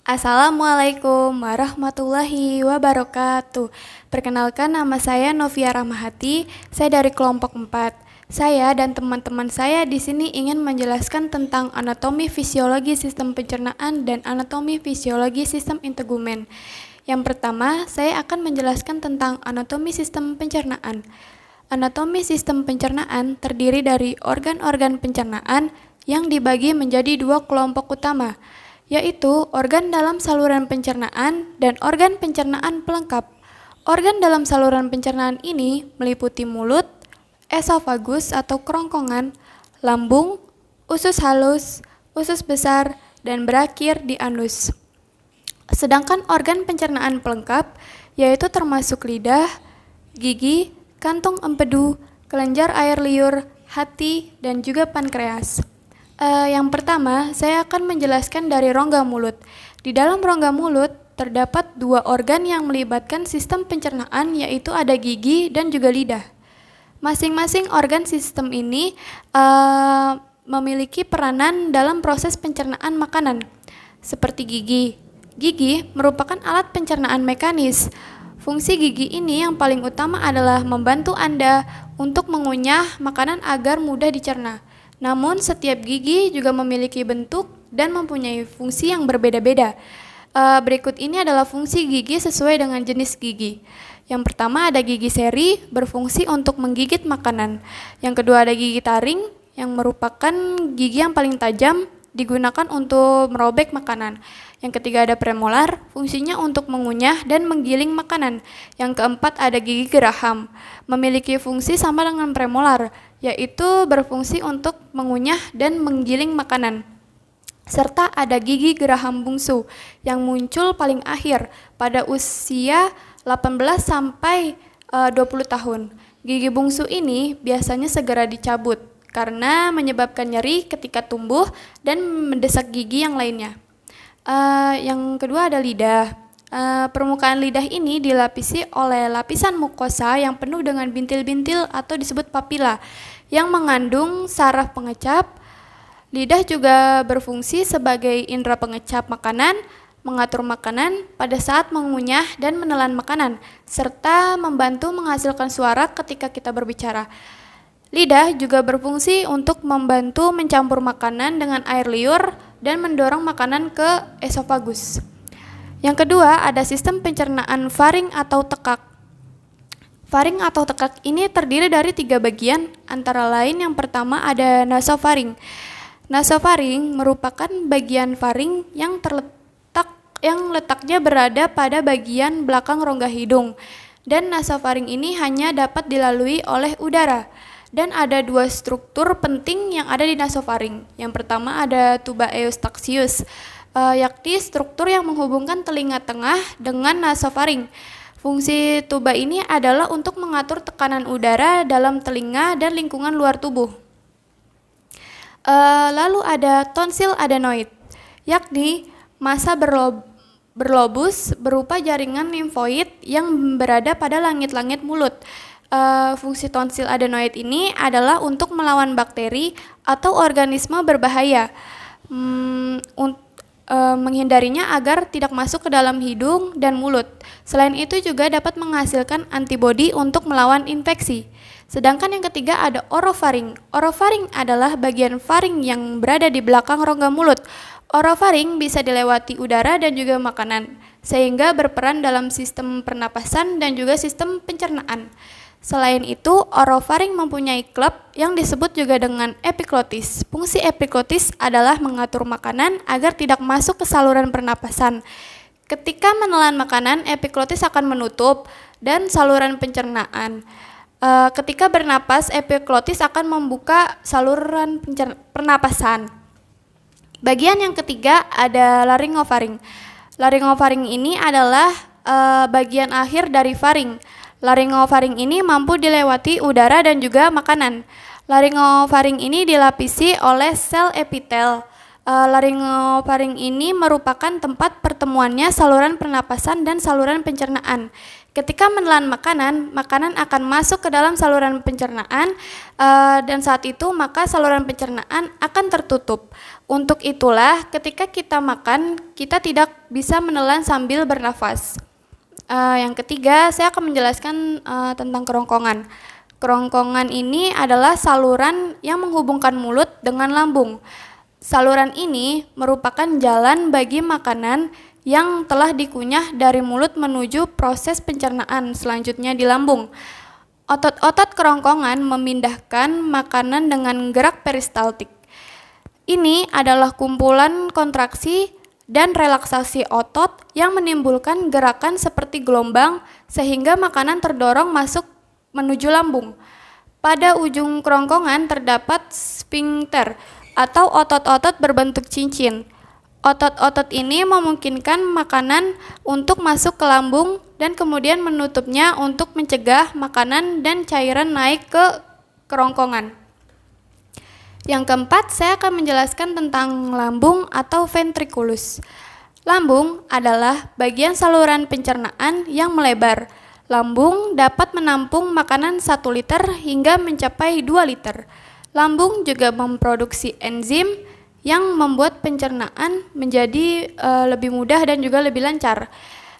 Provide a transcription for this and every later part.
Assalamualaikum warahmatullahi wabarakatuh. Perkenalkan, nama saya Novia Rahmahati, saya dari kelompok 4. Saya dan teman-teman saya di sini ingin menjelaskan tentang anatomi fisiologi sistem pencernaan dan anatomi fisiologi sistem integumen. Yang pertama, saya akan menjelaskan tentang anatomi sistem pencernaan. Anatomi sistem pencernaan terdiri dari organ-organ pencernaan yang dibagi menjadi dua kelompok utama, yaitu organ dalam saluran pencernaan dan organ pencernaan pelengkap. Organ dalam saluran pencernaan ini meliputi mulut, esofagus atau kerongkongan, lambung, usus halus, usus besar, dan berakhir di anus. Sedangkan organ pencernaan pelengkap yaitu termasuk lidah, gigi, kantong empedu, kelenjar air liur, hati, dan juga pankreas. Yang pertama, saya akan menjelaskan dari rongga mulut. Di dalam rongga mulut terdapat dua organ yang melibatkan sistem pencernaan, yaitu ada gigi dan juga lidah. Masing-masing organ sistem ini memiliki peranan dalam proses pencernaan makanan. Seperti gigi. Gigi merupakan alat pencernaan mekanis. Fungsi gigi ini yang paling utama adalah membantu Anda untuk mengunyah makanan agar mudah dicerna. Namun, setiap gigi juga memiliki bentuk dan mempunyai fungsi yang berbeda-beda. Berikut ini adalah fungsi gigi sesuai dengan jenis gigi. Yang pertama ada gigi seri, berfungsi untuk menggigit makanan. Yang kedua ada gigi taring, yang merupakan gigi yang paling tajam, digunakan untuk merobek makanan. Yang ketiga ada premolar, fungsinya untuk mengunyah dan menggiling makanan. Yang keempat ada gigi geraham, memiliki fungsi sama dengan premolar, yaitu berfungsi untuk mengunyah dan menggiling makanan. Serta ada gigi geraham bungsu yang muncul paling akhir pada usia 18 sampai 20 tahun. Gigi bungsu ini biasanya segera dicabut karena menyebabkan nyeri ketika tumbuh dan mendesak gigi yang lainnya. Yang kedua ada lidah. Permukaan lidah ini dilapisi oleh lapisan mukosa yang penuh dengan bintil-bintil atau disebut papila yang mengandung saraf pengecap. Lidah juga berfungsi sebagai indera pengecap makanan, mengatur makanan pada saat mengunyah dan menelan makanan, serta membantu menghasilkan suara ketika kita berbicara. Lidah juga berfungsi untuk membantu mencampur makanan dengan air liur dan mendorong makanan ke esofagus. Yang kedua ada sistem pencernaan faring atau tekak. Faring atau tekak ini terdiri dari 3 bagian, antara lain yang pertama ada nasofaring. Nasofaring merupakan bagian faring yang letaknya berada pada bagian belakang rongga hidung, dan nasofaring ini hanya dapat dilalui oleh udara. Dan ada 2 struktur penting yang ada di nasofaring. Yang pertama ada tuba eustachius, yakni struktur yang menghubungkan telinga tengah dengan nasofaring. Fungsi tuba ini adalah untuk mengatur tekanan udara dalam telinga dan lingkungan luar tubuh. Lalu ada tonsil adenoid, yakni massa berlobus berupa jaringan limfoid yang berada pada langit-langit mulut. Fungsi tonsil adenoid ini adalah untuk melawan bakteri atau organisme berbahaya, menghindarinya agar tidak masuk ke dalam hidung dan mulut. Selain itu juga dapat menghasilkan antibodi untuk melawan infeksi. Sedangkan yang ketiga ada orofaring. Orofaring adalah bagian faring yang berada di belakang rongga mulut. Orofaring bisa dilewati udara dan juga makanan, sehingga berperan dalam sistem pernapasan dan juga sistem pencernaan. Selain itu, orofaring mempunyai klep yang disebut juga dengan epiglotis. Fungsi epiglotis adalah mengatur makanan agar tidak masuk ke saluran pernapasan. Ketika menelan makanan, epiglotis akan menutup dan saluran pencernaan. Ketika bernapas, epiglotis akan membuka saluran pernapasan. Bagian yang ketiga ada laryngofaring. Laryngofaring ini adalah bagian akhir dari faring. Laryngofaring ini mampu dilewati udara dan juga makanan. Laryngofaring ini dilapisi oleh sel epitel. Laryngofaring ini merupakan tempat pertemuannya saluran pernapasan dan saluran pencernaan. Ketika menelan makanan, makanan akan masuk ke dalam saluran pencernaan dan saat itu maka saluran pencernaan akan tertutup. Untuk itulah ketika kita makan, kita tidak bisa menelan sambil bernafas. Yang ketiga, saya akan menjelaskan tentang kerongkongan. Kerongkongan ini adalah saluran yang menghubungkan mulut dengan lambung. Saluran ini merupakan jalan bagi makanan yang telah dikunyah dari mulut menuju proses pencernaan selanjutnya di lambung. Otot-otot kerongkongan memindahkan makanan dengan gerak peristaltik. Ini adalah kumpulan kontraksi dan relaksasi otot yang menimbulkan gerakan seperti gelombang sehingga makanan terdorong masuk menuju lambung. Pada ujung kerongkongan terdapat sfinkter atau otot-otot berbentuk cincin. Otot-otot ini memungkinkan makanan untuk masuk ke lambung dan kemudian menutupnya untuk mencegah makanan dan cairan naik ke kerongkongan. Yang keempat, saya akan menjelaskan tentang lambung atau ventriculus. Lambung adalah bagian saluran pencernaan yang melebar. Lambung dapat menampung makanan 1 liter hingga mencapai 2 liter. Lambung juga memproduksi enzim yang membuat pencernaan menjadi lebih mudah dan juga lebih lancar.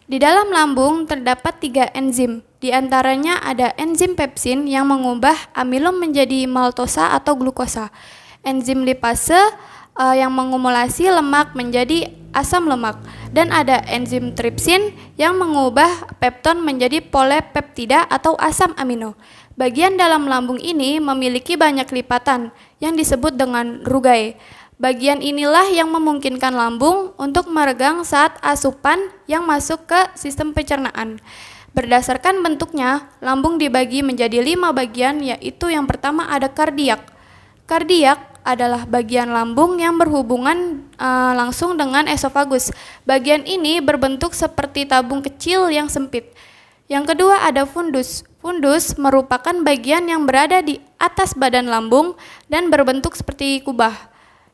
Di dalam lambung terdapat 3 enzim. Di antaranya ada enzim pepsin yang mengubah amilum menjadi maltosa atau glukosa. Enzim lipase yang mengumulasi lemak menjadi asam lemak. Dan ada enzim tripsin yang mengubah pepton menjadi polepeptida atau asam amino. Bagian dalam lambung ini memiliki banyak lipatan yang disebut dengan rugae. Bagian inilah yang memungkinkan lambung untuk meregang saat asupan yang masuk ke sistem pencernaan. Berdasarkan bentuknya, lambung dibagi menjadi 5 bagian, yaitu yang pertama ada kardiak. Kardiak adalah bagian lambung yang berhubungan langsung dengan esofagus. Bagian ini berbentuk seperti tabung kecil yang sempit. Yang kedua ada fundus. Fundus merupakan bagian yang berada di atas badan lambung dan berbentuk seperti kubah.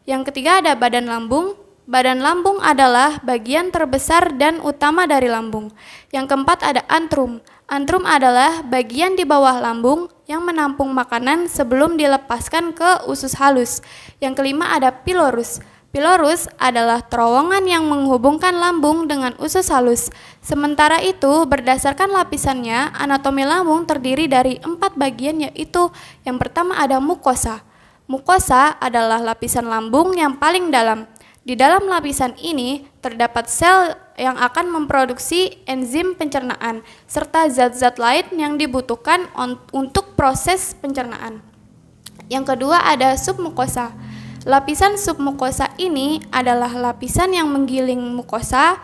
Yang ketiga ada badan lambung. Badan lambung adalah bagian terbesar dan utama dari lambung. Yang keempat ada antrum. Antrum adalah bagian di bawah lambung yang menampung makanan sebelum dilepaskan ke usus halus. Yang kelima ada pilorus. Pilorus adalah terowongan yang menghubungkan lambung dengan usus halus. Sementara itu, berdasarkan lapisannya, anatomi lambung terdiri dari 4 bagian, yaitu yang pertama ada mukosa. Mukosa adalah lapisan lambung yang paling dalam. Di dalam lapisan ini terdapat sel yang akan memproduksi enzim pencernaan serta zat-zat lain yang dibutuhkan untuk proses pencernaan. Yang kedua ada submukosa. Lapisan submukosa ini adalah lapisan yang menggiling mukosa.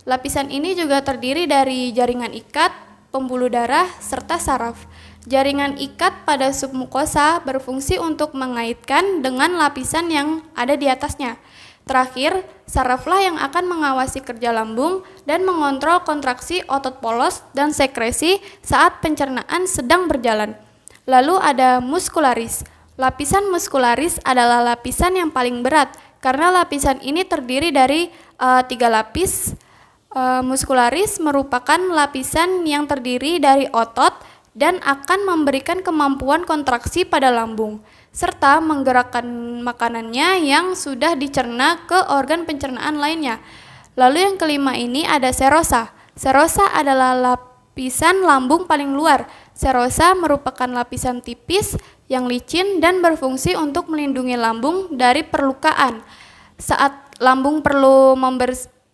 Lapisan ini juga terdiri dari jaringan ikat, pembuluh darah, serta saraf. Jaringan ikat pada submukosa berfungsi untuk mengaitkan dengan lapisan yang ada di atasnya. Terakhir, saraflah yang akan mengawasi kerja lambung dan mengontrol kontraksi otot polos dan sekresi saat pencernaan sedang berjalan. Lalu ada muskularis. Lapisan muskularis adalah lapisan yang paling berat karena lapisan ini terdiri dari 3 lapis. Muskularis merupakan lapisan yang terdiri dari otot dan akan memberikan kemampuan kontraksi pada lambung, serta menggerakkan makanannya yang sudah dicerna ke organ pencernaan lainnya. Lalu yang kelima ini ada serosa. Serosa adalah lapisan lambung paling luar. Serosa merupakan lapisan tipis yang licin dan berfungsi untuk melindungi lambung dari perlukaan saat lambung perlu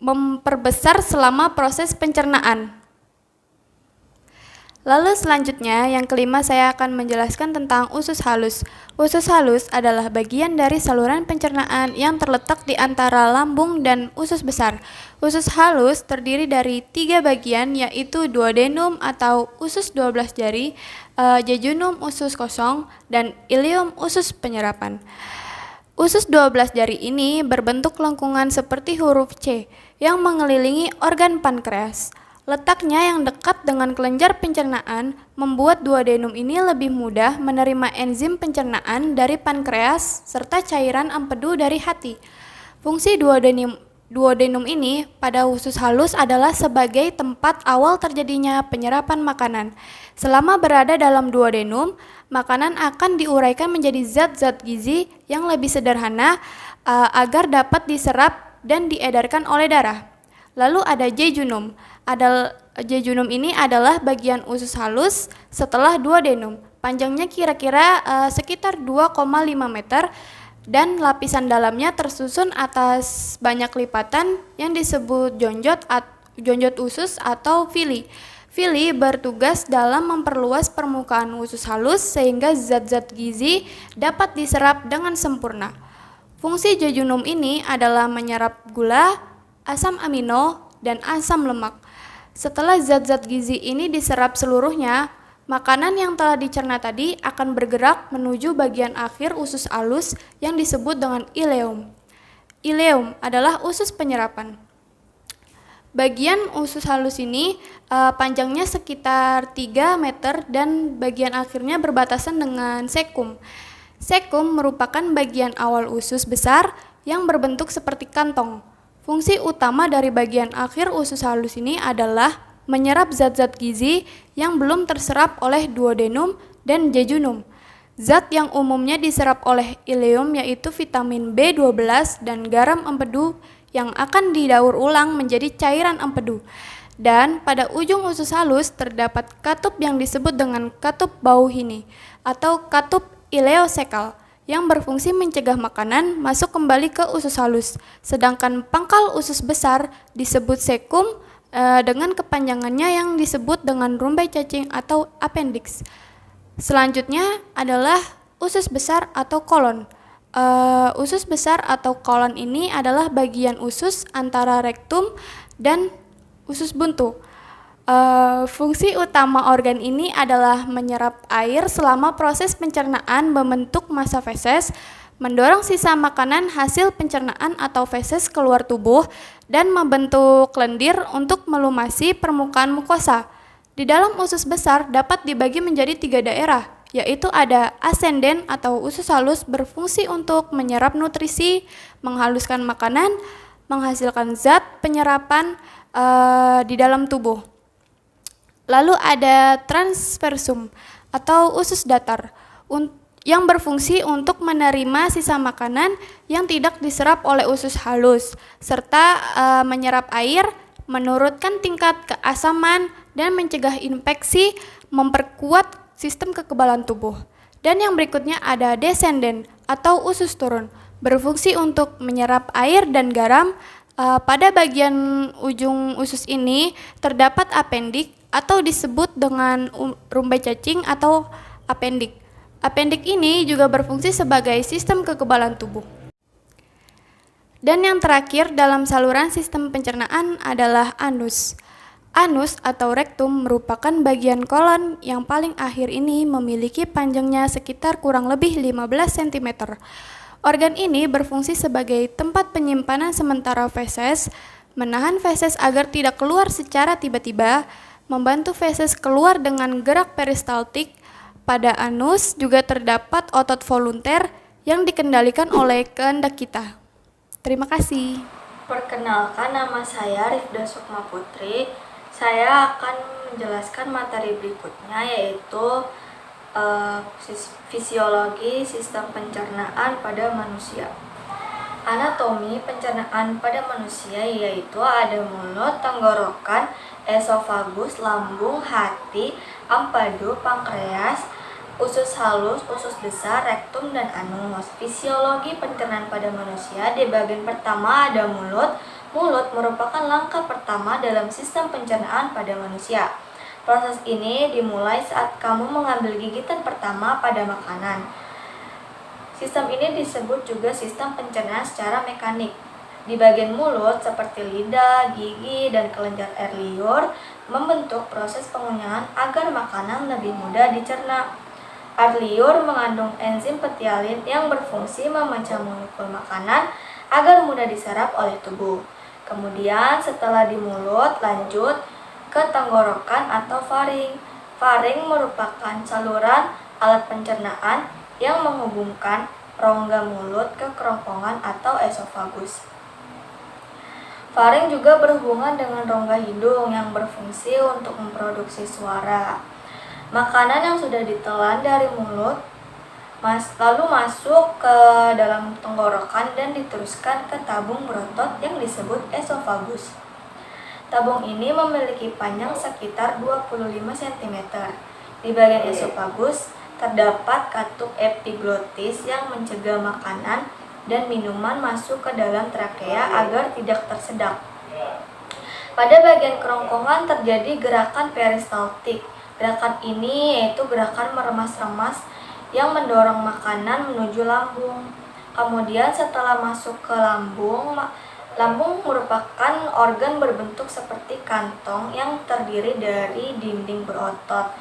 memperbesar selama proses pencernaan. Lalu selanjutnya, yang kelima saya akan menjelaskan tentang usus halus. Usus halus adalah bagian dari saluran pencernaan yang terletak di antara lambung dan usus besar. Usus halus terdiri dari 3 bagian, yaitu duodenum atau usus 12 jari, jejunum usus kosong, dan ileum usus penyerapan. Usus 12 jari ini berbentuk lengkungan seperti huruf C yang mengelilingi organ pankreas. Letaknya yang dekat dengan kelenjar pencernaan membuat duodenum ini lebih mudah menerima enzim pencernaan dari pankreas serta cairan empedu dari hati. Fungsi Duodenum ini pada usus halus adalah sebagai tempat awal terjadinya penyerapan makanan. Selama berada dalam duodenum, makanan akan diuraikan menjadi zat-zat gizi yang lebih sederhana agar dapat diserap dan diedarkan oleh darah. Lalu ada jejunum. Jejunum ini adalah bagian usus halus setelah duodenum. Panjangnya kira-kira sekitar 2,5 meter dan lapisan dalamnya tersusun atas banyak lipatan yang disebut jonjot usus atau villi. Villi bertugas dalam memperluas permukaan usus halus sehingga zat-zat gizi dapat diserap dengan sempurna. Fungsi jejunum ini adalah menyerap gula, asam amino, dan asam lemak. Setelah zat-zat gizi ini diserap seluruhnya, makanan yang telah dicerna tadi akan bergerak menuju bagian akhir usus halus yang disebut dengan ileum. Ileum adalah usus penyerapan. Bagian usus halus ini panjangnya sekitar 3 meter dan bagian akhirnya berbatasan dengan sekum. Sekum merupakan bagian awal usus besar yang berbentuk seperti kantong. Fungsi utama dari bagian akhir usus halus ini adalah menyerap zat-zat gizi yang belum terserap oleh duodenum dan jejunum. Zat yang umumnya diserap oleh ileum yaitu vitamin B12 dan garam empedu yang akan didaur ulang menjadi cairan empedu. Dan pada ujung usus halus terdapat katup yang disebut dengan katup Bauhini atau katup ileosekal yang berfungsi mencegah makanan masuk kembali ke usus halus. Sedangkan pangkal usus besar disebut sekum dengan kepanjangannya yang disebut dengan rumbai cacing atau appendix. Selanjutnya adalah usus besar atau kolon. Usus besar atau kolon ini adalah bagian usus antara rektum dan usus buntu. Fungsi utama organ ini adalah menyerap air selama proses pencernaan membentuk massa feses, mendorong sisa makanan hasil pencernaan atau feses keluar tubuh, dan membentuk lendir untuk melumasi permukaan mukosa. Di dalam usus besar dapat dibagi menjadi 3 daerah, yaitu ada ascenden atau usus halus berfungsi untuk menyerap nutrisi, menghaluskan makanan, menghasilkan zat penyerapan di dalam tubuh. Lalu ada transversum atau usus datar yang berfungsi untuk menerima sisa makanan yang tidak diserap oleh usus halus, serta menyerap air, menurunkan tingkat keasaman, dan mencegah infeksi, memperkuat sistem kekebalan tubuh. Dan yang berikutnya ada descendant atau usus turun, berfungsi untuk menyerap air dan garam. Pada bagian ujung usus ini terdapat apendik atau disebut dengan rumbai cacing atau apendik. Apendik ini juga berfungsi sebagai sistem kekebalan tubuh. Dan yang terakhir dalam saluran sistem pencernaan adalah anus. Anus atau rektum merupakan bagian kolon yang paling akhir ini memiliki panjangnya sekitar kurang lebih 15 cm. Organ ini berfungsi sebagai tempat penyimpanan sementara feses, menahan feses agar tidak keluar secara tiba-tiba, membantu feses keluar dengan gerak peristaltik. Pada anus juga terdapat otot volunteer yang dikendalikan oleh kehendak kita. Terima kasih. Perkenalkan, nama saya Rifda Sukma Putri. Saya akan menjelaskan materi berikutnya, yaitu fisiologi sistem pencernaan pada manusia. Anatomi pencernaan pada manusia yaitu ada mulut, tenggorokan, esofagus, lambung, hati, empedu, pankreas, usus halus, usus besar, rektum, dan anus. Fisiologi pencernaan pada manusia di bagian pertama ada mulut. Mulut merupakan langkah pertama dalam sistem pencernaan pada manusia. Proses ini dimulai saat kamu mengambil gigitan pertama pada makanan. Sistem ini disebut juga sistem pencernaan secara mekanik. Di bagian mulut seperti lidah, gigi, dan kelenjar air liur membentuk proses pengunyahan agar makanan lebih mudah dicerna. Air liur mengandung enzim petialin yang berfungsi memecah molekul makanan agar mudah diserap oleh tubuh. Kemudian setelah di mulut, lanjut ke tenggorokan atau faring. Faring merupakan saluran alat pencernaan yang menghubungkan rongga mulut ke kerongkongan atau esofagus. Faring juga berhubungan dengan rongga hidung yang berfungsi untuk memproduksi suara. Makanan yang sudah ditelan dari mulut lalu masuk ke dalam tenggorokan dan diteruskan ke tabung berotot yang disebut esofagus. Tabung ini memiliki panjang sekitar 25 cm. Di bagian esofagus terdapat katup epiglotis yang mencegah makanan dan minuman masuk ke dalam trakea agar tidak tersedak. Pada bagian kerongkongan terjadi gerakan peristaltik. Gerakan ini yaitu gerakan meremas-remas yang mendorong makanan menuju lambung. Kemudian setelah masuk ke lambung, lambung merupakan organ berbentuk seperti kantong yang terdiri dari dinding berotot.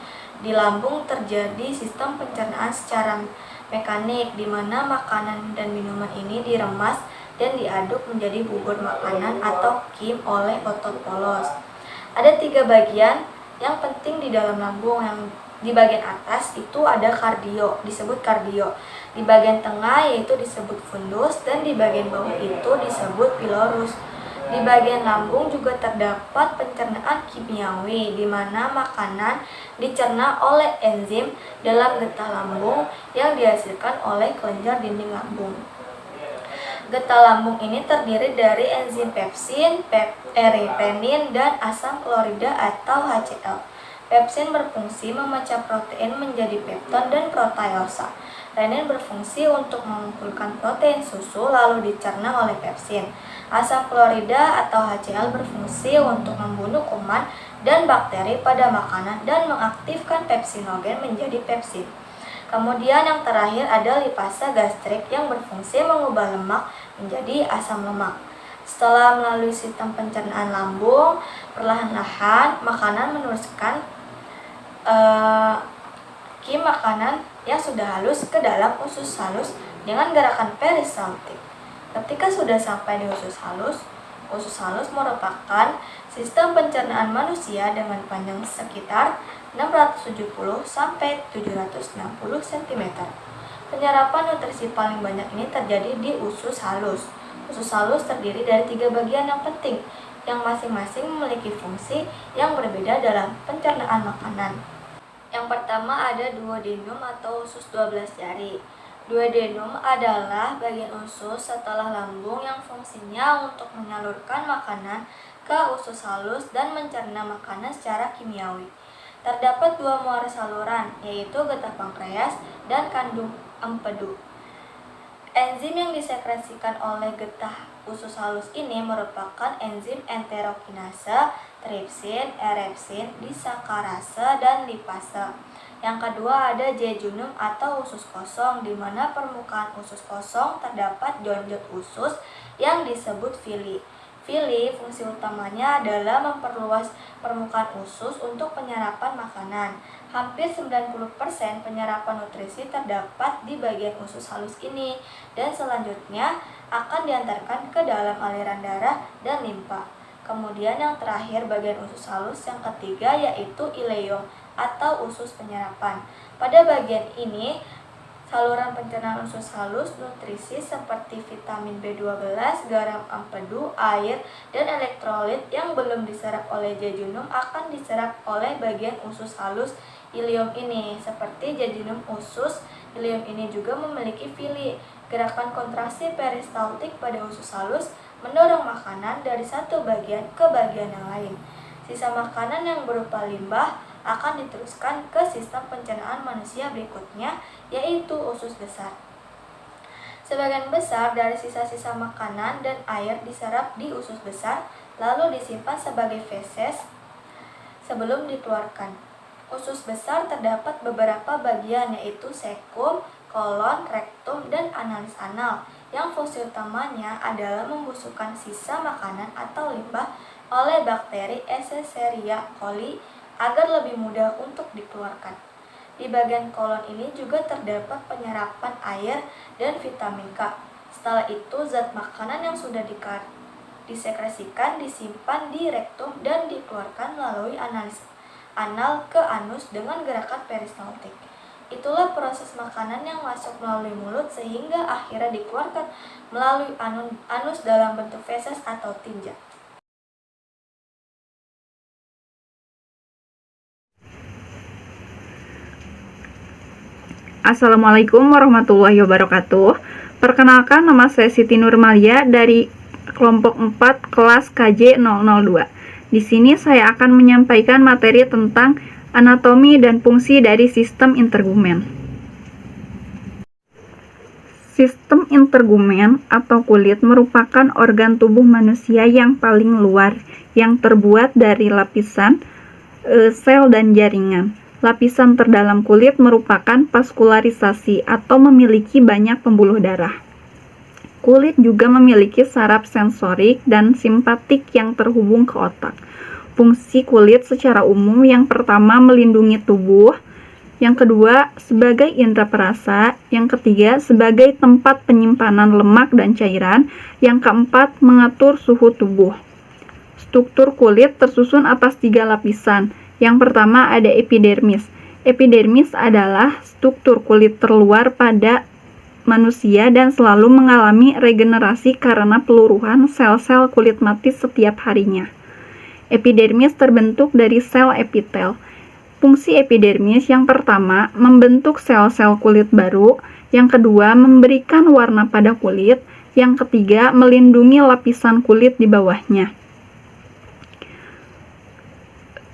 Di lambung terjadi sistem pencernaan secara mekanik di mana makanan dan minuman ini diremas dan diaduk menjadi bubur makanan atau kim oleh otot polos. Ada 3 bagian yang penting di dalam lambung. Yang di bagian atas itu ada kardio, disebut kardio. Di bagian tengah yaitu disebut fundus dan di bagian bawah itu disebut pilorus. Di bagian lambung juga terdapat pencernaan kimiawi di mana makanan dicerna oleh enzim dalam getah lambung yang dihasilkan oleh kelenjar dinding lambung. Getah lambung ini terdiri dari enzim pepsin, renin, dan asam klorida atau HCl. Pepsin berfungsi memecah protein menjadi pepton dan proteosa. Renin berfungsi untuk mengumpulkan protein susu lalu dicerna oleh pepsin. Asam klorida atau HCl berfungsi untuk membunuh kuman dan bakteri pada makanan dan mengaktifkan pepsinogen menjadi pepsin. Kemudian yang terakhir ada lipasa gastrik yang berfungsi mengubah lemak menjadi asam lemak. Setelah melalui sistem pencernaan lambung, perlahan-lahan makanan meneruskan makanan yang sudah halus ke dalam usus halus dengan gerakan peristaltik. Ketika sudah sampai di usus halus merupakan sistem pencernaan manusia dengan panjang sekitar 670 sampai 760 cm. Penyerapan nutrisi paling banyak ini terjadi di usus halus. Usus halus terdiri dari 3 bagian yang penting, yang masing-masing memiliki fungsi yang berbeda dalam pencernaan makanan. Yang pertama ada duodenum atau usus 12 jari. Duodenum adalah bagian usus setelah lambung yang fungsinya untuk menyalurkan makanan ke usus halus dan mencerna makanan secara kimiawi. Terdapat 2 muara saluran, yaitu getah pankreas dan kandung empedu. Enzim yang disekresikan oleh getah usus halus ini merupakan enzim enterokinase, tripsin, erepsin, disakarase, dan lipase. Yang kedua ada jejunum atau usus kosong, di mana permukaan usus kosong terdapat jonjot usus yang disebut villi. Villi fungsi utamanya adalah memperluas permukaan usus untuk penyerapan makanan. Hampir 90% penyerapan nutrisi terdapat di bagian usus halus ini dan selanjutnya akan diantarkan ke dalam aliran darah dan limpa. Kemudian yang terakhir bagian usus halus yang ketiga yaitu ileum atau usus penyerapan. Pada bagian ini saluran pencernaan usus halus nutrisi seperti vitamin B12, garam empedu, air, dan elektrolit yang belum diserap oleh jejunum akan diserap oleh bagian usus halus ileum ini. Seperti jejunum usus, ileum ini juga memiliki villi. Gerakan kontraksi peristaltik pada usus halus mendorong makanan dari satu bagian ke bagian yang lain. Sisa makanan yang berupa limbah akan diteruskan ke sistem pencernaan manusia berikutnya, yaitu usus besar. Sebagian besar dari sisa-sisa makanan dan air diserap di usus besar, lalu disimpan sebagai feses sebelum dikeluarkan. Usus besar terdapat beberapa bagian, yaitu sekum, kolon, rektum, dan analis anal, yang fungsi utamanya adalah membusukkan sisa makanan atau limbah oleh bakteri Escherichia coli agar lebih mudah untuk dikeluarkan. Di bagian kolon ini juga terdapat penyerapan air dan vitamin K. Setelah itu, zat makanan yang sudah disekresikan disimpan di rektum dan dikeluarkan melalui analis anal ke anus dengan gerakan peristaltik. Itulah proses makanan yang masuk melalui mulut sehingga akhirnya dikeluarkan melalui anus dalam bentuk feses atau tinja. Assalamualaikum warahmatullahi wabarakatuh. Perkenalkan, nama saya Siti Nurmalia dari kelompok 4 kelas KJ 002. Di sini saya akan menyampaikan materi tentang anatomi dan fungsi dari sistem intergumen. Sistem intergumen atau kulit merupakan organ tubuh manusia yang paling luar yang terbuat dari lapisan sel dan jaringan. Lapisan terdalam kulit merupakan vaskularisasi atau memiliki banyak pembuluh darah. Kulit juga memiliki saraf sensorik dan simpatik yang terhubung ke otak. Fungsi kulit secara umum yang pertama melindungi tubuh, yang kedua sebagai indera perasa, yang ketiga sebagai tempat penyimpanan lemak dan cairan, yang keempat mengatur suhu tubuh. Struktur kulit tersusun atas 3 lapisan. Yang pertama ada epidermis. Epidermis adalah struktur kulit terluar pada manusia dan selalu mengalami regenerasi karena peluruhan sel-sel kulit mati setiap harinya. Epidermis terbentuk dari sel epitel. Fungsi epidermis yang pertama membentuk sel-sel kulit baru, yang kedua memberikan warna pada kulit, yang ketiga melindungi lapisan kulit di bawahnya.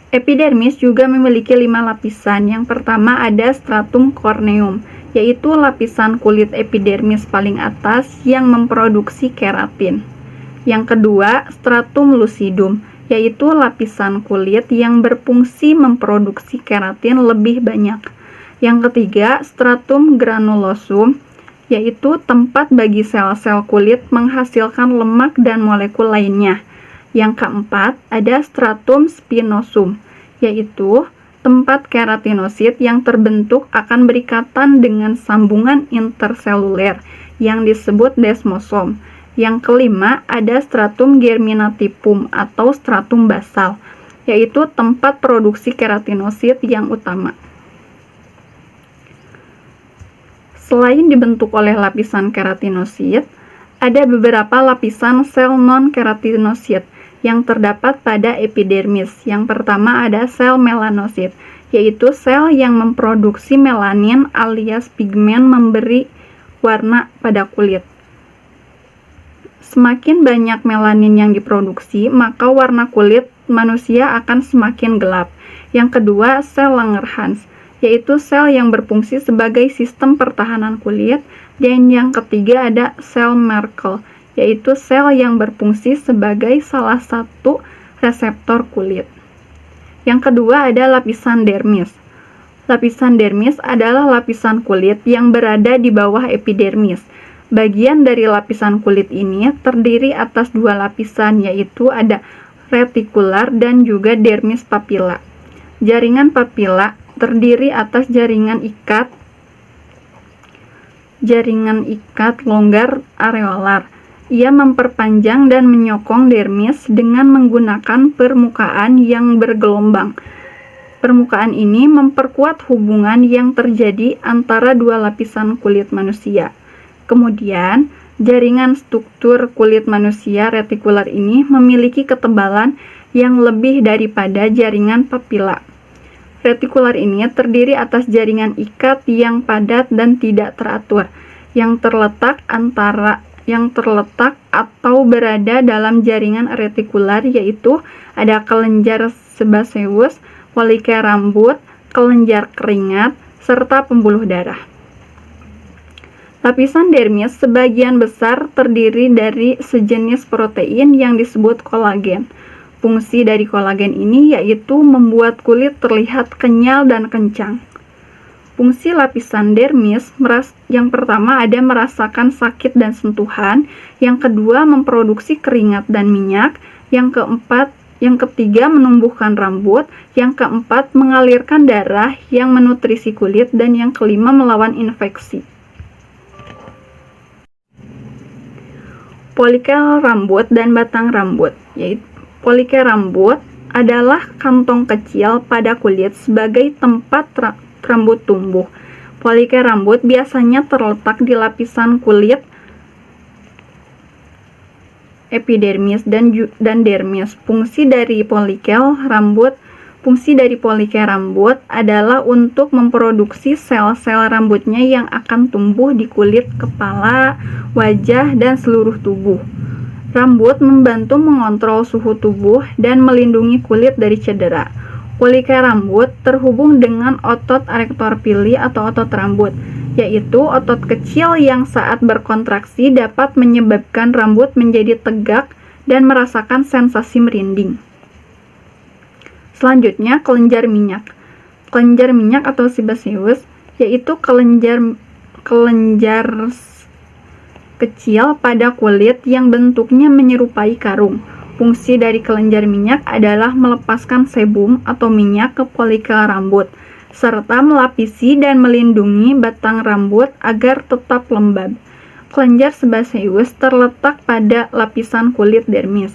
Epidermis juga memiliki 5 lapisan. Yang pertama ada stratum corneum, yaitu lapisan kulit epidermis paling atas yang memproduksi keratin. Yang kedua, stratum lucidum, yaitu lapisan kulit yang berfungsi memproduksi keratin lebih banyak. Yang ketiga, stratum granulosum, yaitu tempat bagi sel-sel kulit menghasilkan lemak dan molekul lainnya. Yang keempat, ada stratum spinosum, yaitu tempat keratinosit yang terbentuk akan berikatan dengan sambungan interseluler yang disebut desmosom. Yang kelima, ada stratum germinativum atau stratum basal, yaitu tempat produksi keratinosit yang utama. Selain dibentuk oleh lapisan keratinosit, ada beberapa lapisan sel non-keratinosit yang terdapat pada epidermis. Yang pertama ada sel melanosit, yaitu sel yang memproduksi melanin alias pigmen memberi warna pada kulit. Semakin banyak melanin yang diproduksi, maka warna kulit manusia akan semakin gelap. Yang kedua, sel Langerhans, yaitu sel yang berfungsi sebagai sistem pertahanan kulit. Dan yang ketiga ada sel Merkel, yaitu sel yang berfungsi sebagai salah satu reseptor kulit. Yang kedua ada lapisan dermis. Lapisan dermis adalah lapisan kulit yang berada di bawah epidermis. Bagian dari lapisan kulit ini terdiri atas 2 lapisan, yaitu ada retikular dan juga dermis papilla. Jaringan papilla terdiri atas jaringan ikat longgar areolar. Ia memperpanjang dan menyokong dermis dengan menggunakan permukaan yang bergelombang. Permukaan ini memperkuat hubungan yang terjadi antara 2 lapisan kulit manusia. Kemudian, jaringan struktur kulit manusia retikular ini memiliki ketebalan yang lebih daripada jaringan papilla. Retikular ini terdiri atas jaringan ikat yang padat dan tidak teratur, yang terletak atau berada dalam jaringan retikular, yaitu ada kelenjar sebaceus, folike rambut, kelenjar keringat, serta pembuluh darah. Lapisan dermis sebagian besar terdiri dari sejenis protein yang disebut kolagen. Fungsi dari kolagen ini yaitu membuat kulit terlihat kenyal dan kencang. Fungsi lapisan dermis yang pertama ada merasakan sakit dan sentuhan, yang kedua memproduksi keringat dan minyak, yang ketiga menumbuhkan rambut, yang keempat mengalirkan darah yang menutrisi kulit, dan yang kelima melawan infeksi. Folikel rambut dan batang rambut, yaitu folikel rambut adalah kantong kecil pada kulit sebagai tempat rambut tumbuh. Folikel rambut biasanya terletak di lapisan kulit epidermis dan dermis. Fungsi dari folikel rambut Fungsi dari polikel rambut adalah untuk memproduksi sel-sel rambutnya yang akan tumbuh di kulit kepala, wajah, dan seluruh tubuh. Rambut membantu mengontrol suhu tubuh dan melindungi kulit dari cedera. Polikel rambut terhubung dengan otot erektor pili atau otot rambut, yaitu otot kecil yang saat berkontraksi dapat menyebabkan rambut menjadi tegak dan merasakan sensasi merinding. Selanjutnya, kelenjar minyak. Kelenjar minyak atau sebaceous yaitu kelenjar kecil pada kulit yang bentuknya menyerupai karung. Fungsi dari kelenjar minyak adalah melepaskan sebum atau minyak ke polikel rambut, serta melapisi dan melindungi batang rambut agar tetap lembab. Kelenjar sebaceous terletak pada lapisan kulit dermis.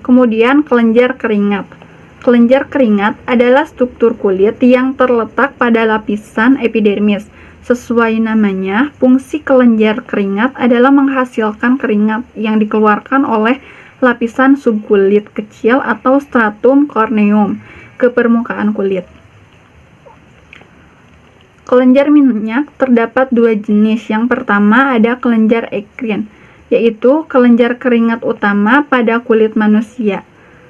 Kemudian, kelenjar keringat. Kelenjar keringat adalah struktur kulit yang terletak pada lapisan epidermis. Sesuai namanya, fungsi kelenjar keringat adalah menghasilkan keringat yang dikeluarkan oleh lapisan subkulit kecil atau stratum corneum ke permukaan kulit. Kelenjar minyak terdapat dua jenis. Yang pertama ada kelenjar ekrin, yaitu kelenjar keringat utama pada kulit manusia.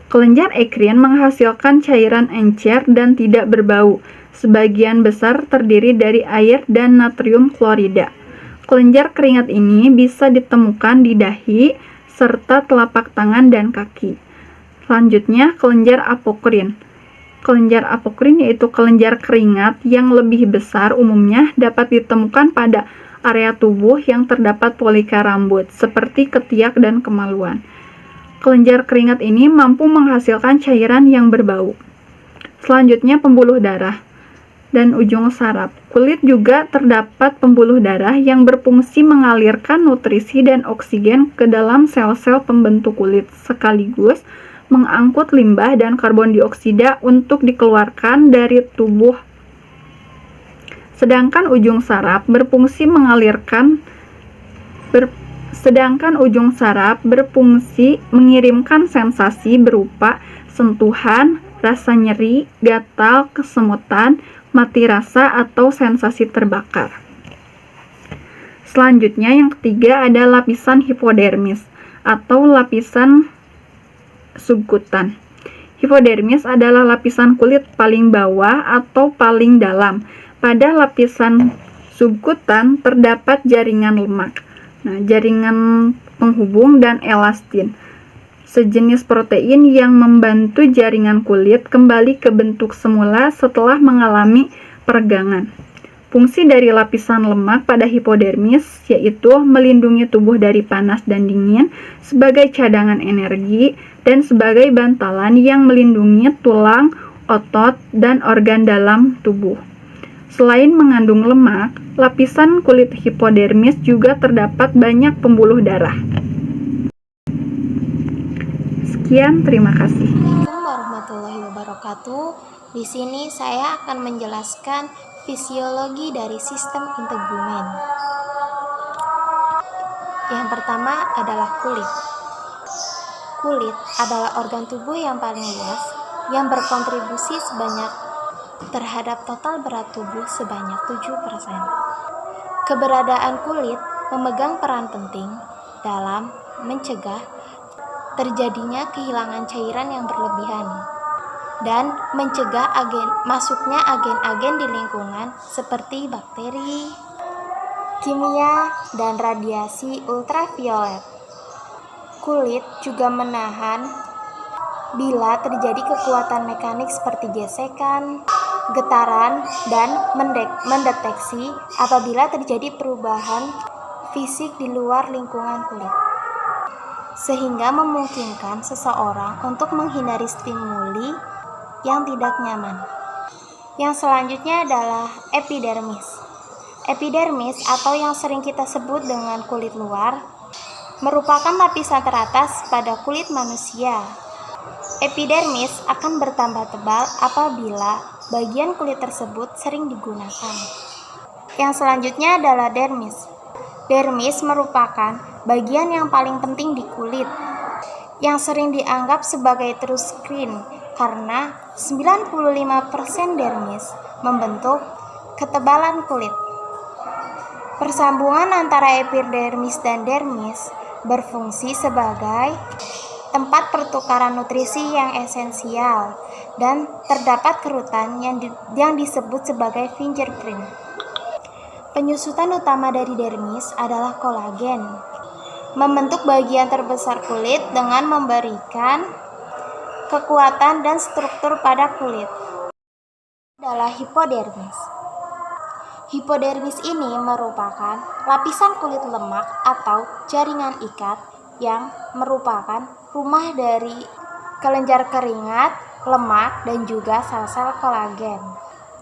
Kelenjar ekrin menghasilkan cairan encer dan tidak berbau. Sebagian besar terdiri dari air dan natrium klorida. Kelenjar keringat ini bisa ditemukan di dahi serta telapak tangan dan kaki. Selanjutnya, kelenjar apokrin. Kelenjar apokrin yaitu kelenjar keringat yang lebih besar, umumnya dapat ditemukan pada area tubuh yang terdapat polikel rambut, seperti ketiak dan kemaluan. Kelenjar keringat ini mampu menghasilkan cairan yang berbau. Selanjutnya, pembuluh darah dan ujung saraf. Kulit juga terdapat pembuluh darah yang berfungsi mengalirkan nutrisi dan oksigen ke dalam sel-sel pembentuk kulit, sekaligus mengangkut limbah dan karbon dioksida untuk dikeluarkan dari tubuh. Sedangkan ujung saraf berfungsi mengirimkan sensasi berupa sentuhan, rasa nyeri, gatal, kesemutan, mati rasa, atau sensasi terbakar. Selanjutnya, yang ketiga ada lapisan hipodermis atau lapisan subkutan. Hipodermis adalah lapisan kulit paling bawah atau paling dalam. Pada lapisan subkutan terdapat jaringan lemak. Jaringan penghubung dan elastin, sejenis protein yang membantu jaringan kulit kembali ke bentuk semula setelah mengalami peregangan. Fungsi dari lapisan lemak pada hipodermis yaitu melindungi tubuh dari panas dan dingin, sebagai cadangan energi, dan sebagai bantalan yang melindungi tulang, otot, dan organ dalam tubuh. Selain mengandung lemak, lapisan kulit hipodermis juga terdapat banyak pembuluh darah. Sekian, terima kasih. Assalamualaikum warahmatullahi wabarakatuh. Di sini saya akan menjelaskan fisiologi dari sistem integumen. Yang pertama adalah kulit. Kulit adalah organ tubuh yang paling luas yang berkontribusi terhadap total berat tubuh sebanyak 7%. Keberadaan kulit memegang peran penting dalam mencegah terjadinya kehilangan cairan yang berlebihan dan mencegah masuknya agen-agen di lingkungan seperti bakteri, kimia, dan radiasi ultraviolet. Kulit juga menahan bila terjadi kekuatan mekanik seperti gesekan, getaran, dan mendeteksi apabila terjadi perubahan fisik di luar lingkungan kulit, sehingga memungkinkan seseorang untuk menghindari stimuli yang tidak nyaman. Yang selanjutnya adalah epidermis. Epidermis atau yang sering kita sebut dengan kulit luar merupakan lapisan teratas pada kulit manusia. Epidermis akan bertambah tebal apabila bagian kulit tersebut sering digunakan. Yang selanjutnya adalah dermis. Dermis merupakan bagian yang paling penting di kulit, yang sering dianggap sebagai true skin karena 95% dermis membentuk ketebalan kulit. Persambungan antara epidermis dan dermis berfungsi sebagai tempat pertukaran nutrisi yang esensial dan terdapat kerutan yang disebut sebagai fingerprint. Penyusutan utama dari dermis adalah kolagen, membentuk bagian terbesar kulit dengan memberikan kekuatan dan struktur pada kulit. Adalah hipodermis. Hipodermis ini merupakan lapisan kulit lemak atau jaringan ikat yang merupakan rumah dari kelenjar keringat, lemak, dan juga sel-sel kolagen.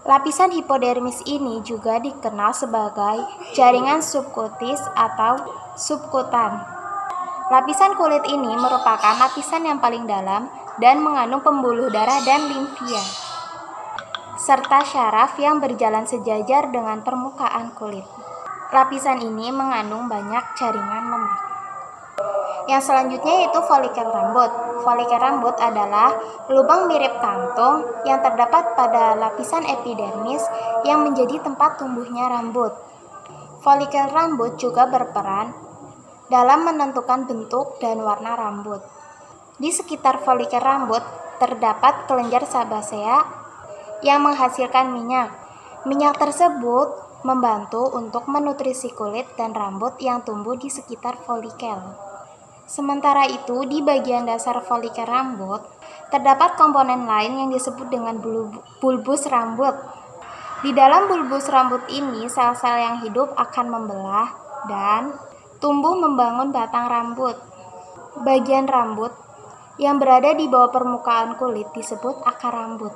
Lapisan hipodermis ini juga dikenal sebagai jaringan subkutis atau subkutan. Lapisan kulit ini merupakan lapisan yang paling dalam dan mengandung pembuluh darah dan limfia, serta syaraf yang berjalan sejajar dengan permukaan kulit. Lapisan ini mengandung banyak jaringan lemak. Yang selanjutnya yaitu folikel rambut. Folikel rambut adalah lubang mirip kantung yang terdapat pada lapisan epidermis yang menjadi tempat tumbuhnya rambut. Folikel rambut juga berperan dalam menentukan bentuk dan warna rambut. Di sekitar folikel rambut terdapat kelenjar sebasea yang menghasilkan minyak. Minyak tersebut membantu untuk menutrisi kulit dan rambut yang tumbuh di sekitar folikel. Sementara itu, di bagian dasar folikel rambut, terdapat komponen lain yang disebut dengan bulbus rambut. Di dalam bulbus rambut ini, sel-sel yang hidup akan membelah dan tumbuh membangun batang rambut. Bagian rambut yang berada di bawah permukaan kulit disebut akar rambut.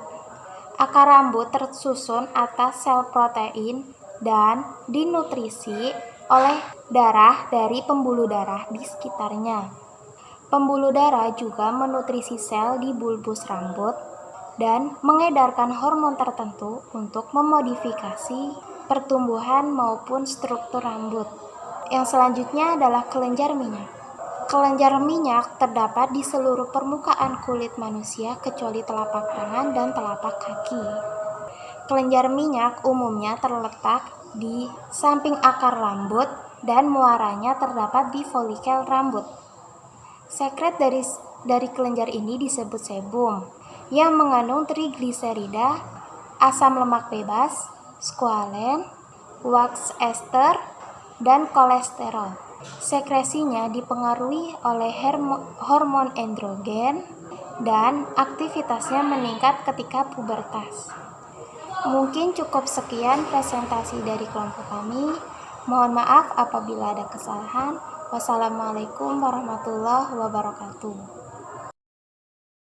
Akar rambut tersusun atas sel protein dan dinutrisi oleh darah dari pembuluh darah di sekitarnya. Pembuluh darah juga menutrisi sel di bulbus rambut dan mengedarkan hormon tertentu untuk memodifikasi pertumbuhan maupun struktur rambut. Yang selanjutnya adalah kelenjar minyak. Kelenjar minyak terdapat di seluruh permukaan kulit manusia kecuali telapak tangan dan telapak kaki. Kelenjar minyak umumnya terletak di samping akar rambut dan muaranya terdapat di folikel rambut. Sekret dari kelenjar ini disebut sebum yang mengandung trigliserida, asam lemak bebas, squalen, wax ester, dan kolesterol. Sekresinya dipengaruhi oleh hormon androgen dan aktivitasnya meningkat ketika pubertas. Mungkin cukup sekian presentasi dari kelompok kami. Mohon maaf apabila ada kesalahan. Wassalamualaikum warahmatullahi wabarakatuh.